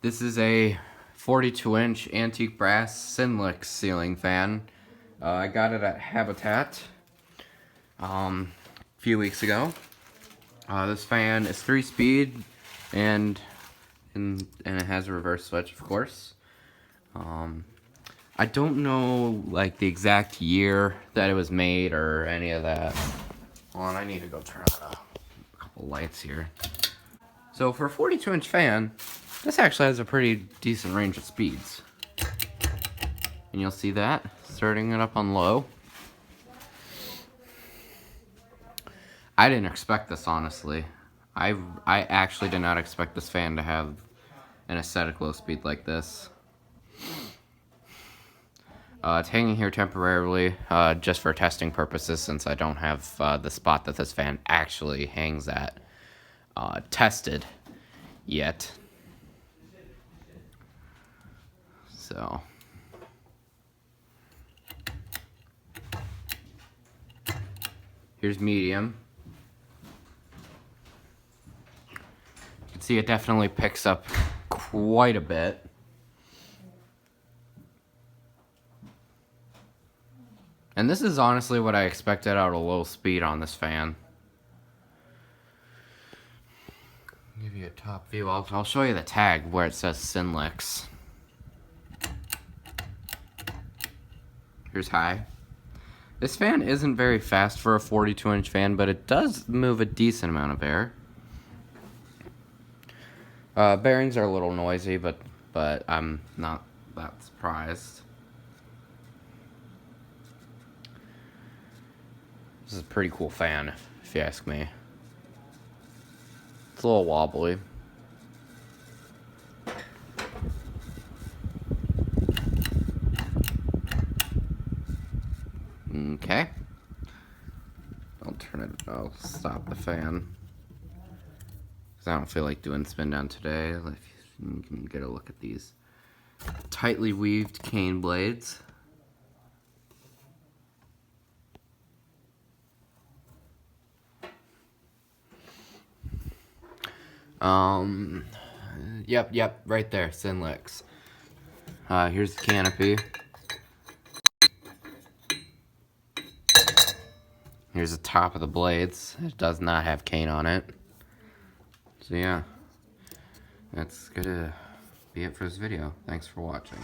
This is a 42-inch antique brass Synlix ceiling fan. I got it at Habitat a few weeks ago. This fan is 3-speed and it has a reverse switch, of course. I don't know like the exact year that it was made or any of that. Hold on, I need to go turn on a couple lights here. So for a 42-inch fan, this actually has a pretty decent range of speeds. And you'll see that, starting it up on low. I didn't expect this, honestly. I actually did not expect this fan to have an aesthetic low speed like this. It's hanging here temporarily, just for testing purposes, since I don't have the spot that this fan actually hangs at tested yet. So here's medium. You can see it definitely picks up quite a bit. And this is honestly what I expected out of low speed on this fan. Give you a top view. I'll show you the tag where it says Synlix. Here's high. This fan isn't very fast for a 42-inch fan, but it does move a decent amount of air. Bearings are a little noisy, but I'm not that surprised. This is a pretty cool fan, if you ask me. It's a little wobbly. Okay. I'll stop the fan, because I don't feel like doing spin down today. If you can get a look at these tightly weaved cane blades. Yep, right there, Synlix. Here's the canopy. Here's the top of the blades. It does not have cane on it. So yeah, that's gonna be it for this video. Thanks for watching.